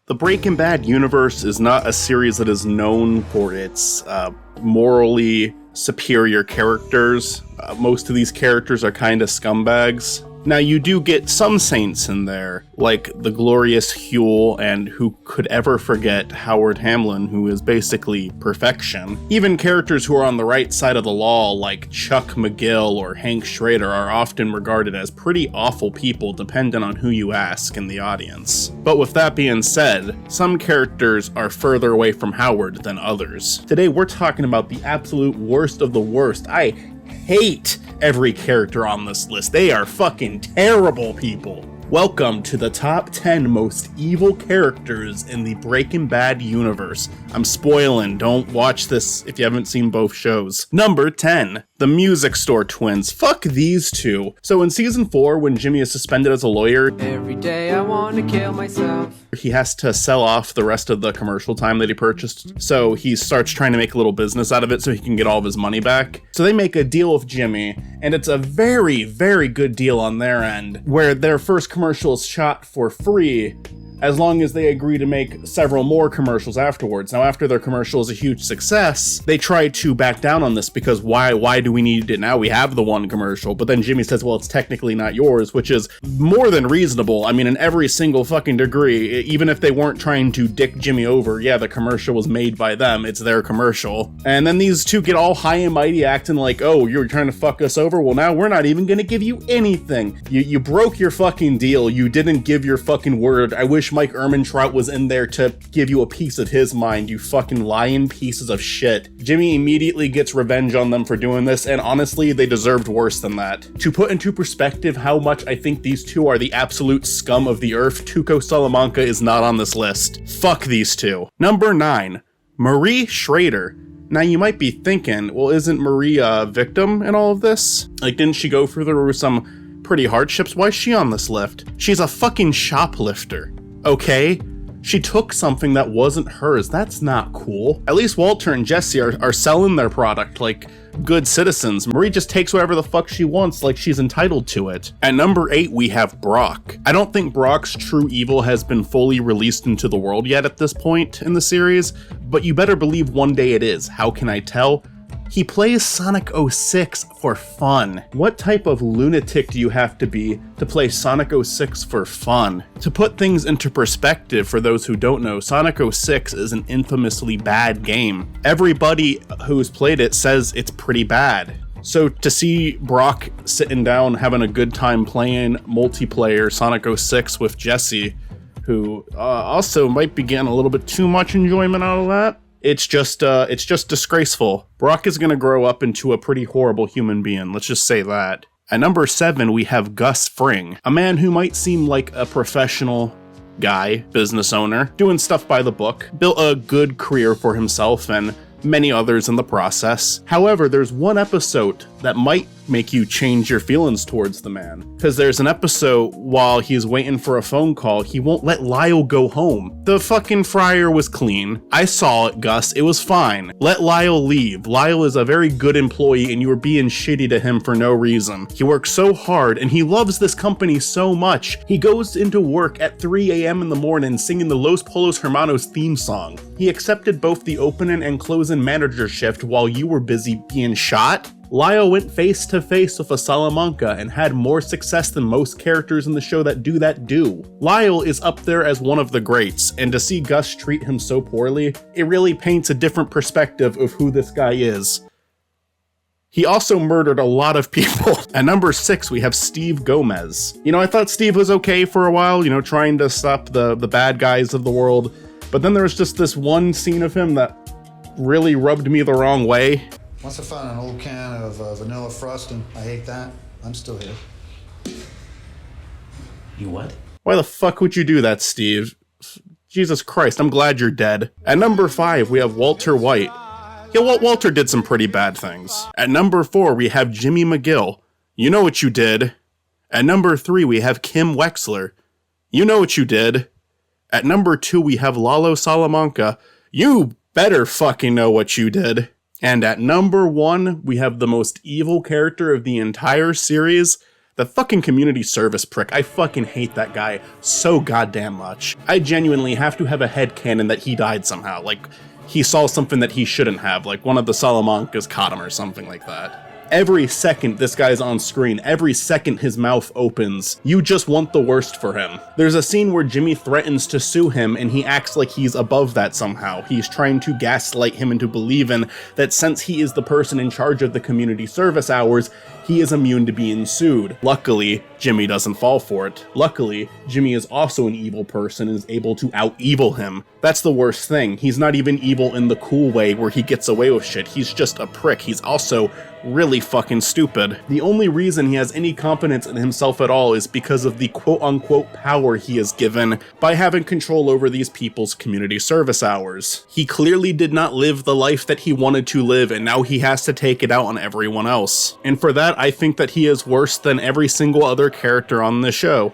The Breaking Bad universe is not a series that is known for its morally superior characters. Most of these characters are kind of scumbags. Now, you do get some saints in there, like the glorious Huel, and who could ever forget Howard Hamlin, who is basically perfection. Even characters who are on the right side of the law, like Chuck McGill or Hank Schrader, are often regarded as pretty awful people, depending on who you ask in the audience. But with that being said, some characters are further away from Howard than others. Today, we're talking about the absolute worst of the worst. I hate every character on this list. They are fucking terrible people. Welcome to the top 10 most evil characters in the Breaking Bad universe. I'm spoiling, don't watch this if you haven't seen both shows. Number 10, the Music Store Twins. Fuck these two. So in season 4, when Jimmy is suspended as a lawyer, every day I want to kill myself. He has to sell off the rest of the commercial time that he purchased. So he starts trying to make a little business out of it so he can get all of his money back. So they make a deal with Jimmy, and it's a very, very good deal on their end, where their first commercial is shot for free, as long as they agree to make several more commercials afterwards. Now, after their commercial is a huge success, they try to back down on this because why do we need it now? We have the one commercial. But then Jimmy says, well, it's technically not yours, which is more than reasonable. I mean, in every single fucking degree, even if they weren't trying to dick Jimmy over, yeah, the commercial was made by them. It's their commercial. And then these two get all high and mighty acting like, oh, you're trying to fuck us over? Well, now we're not even gonna give you anything. You broke your fucking deal. You didn't give your fucking word. I wish Mike Ehrmantraut was in there to give you a piece of his mind, you fucking lying pieces of shit. Jimmy immediately gets revenge on them for doing this, and honestly, they deserved worse than that. To put into perspective how much I think these two are the absolute scum of the earth, Tuco Salamanca is not on this list. Fuck these two. Number 9, Marie Schrader. Now you might be thinking, well, isn't Marie a victim in all of this? Like, didn't she go through some pretty hardships? Why is she on this list? She's a fucking shoplifter. Okay? She took something that wasn't hers. That's not cool. At least Walter and Jesse are selling their product like good citizens. Marie just takes whatever the fuck she wants like she's entitled to it. At number 8, we have Brock. I don't think Brock's true evil has been fully released into the world yet at this point in the series, but you better believe one day it is. How can I tell? He plays Sonic 06 for fun. What type of lunatic do you have to be to play Sonic 06 for fun? To put things into perspective for those who don't know, Sonic 06 is an infamously bad game. Everybody who's played it says it's pretty bad. So to see Brock sitting down having a good time playing multiplayer Sonic 06 with Jesse, who also might be getting a little bit too much enjoyment out of that, it's just disgraceful. Brock is gonna grow up into a pretty horrible human being, let's just say that. At number 7, we have Gus Fring, a man who might seem like a professional guy, business owner, doing stuff by the book, built a good career for himself and many others in the process. However, there's one episode that might make you change your feelings towards the man. Because there's an episode while he's waiting for a phone call, he won't let Lyle go home. The fucking fryer was clean. I saw it, Gus. It was fine. Let Lyle leave. Lyle is a very good employee and you were being shitty to him for no reason. He works so hard and he loves this company so much. He goes into work at 3 a.m. in the morning singing the Los Polos Hermanos theme song. He accepted both the opening and closing manager shift while you were busy being shot. Lyle went face to face with a Salamanca and had more success than most characters in the show that do. Lyle is up there as one of the greats, and to see Gus treat him so poorly, it really paints a different perspective of who this guy is. He also murdered a lot of people. At number 6, we have Steve Gomez. I thought Steve was okay for a while, trying to stop the bad guys of the world, but then there was just this one scene of him that really rubbed me the wrong way. Once I found an old can of vanilla frosting. I hate that. I'm still here. You what? Why the fuck would you do that, Steve? Jesus Christ, I'm glad you're dead. At number 5, we have Walter White. Yeah, Walter did some pretty bad things. At number 4, we have Jimmy McGill. You know what you did. At number 3, we have Kim Wexler. You know what you did. At number 2, we have Lalo Salamanca. You better fucking know what you did. And at number 1, we have the most evil character of the entire series, The fucking community service prick. I fucking hate that guy so goddamn much. I genuinely have to have a headcanon that he died somehow. Like, he saw something that he shouldn't have. Like, one of the Salamancas caught him or something like that. Every second this guy's on screen, every second his mouth opens, you just want the worst for him. There's a scene where Jimmy threatens to sue him and he acts like he's above that somehow. He's trying to gaslight him into believing that since he is the person in charge of the community service hours, he is immune to being sued. Luckily, Jimmy doesn't fall for it. Luckily, Jimmy is also an evil person and is able to out-evil him. That's the worst thing. He's not even evil in the cool way where he gets away with shit. He's just a prick. He's also really fucking stupid. The only reason he has any confidence in himself at all is because of the quote-unquote power he is given by having control over these people's community service hours. He clearly did not live the life that he wanted to live, and now he has to take it out on everyone else. And for that, I think that he is worse than every single other character on this show.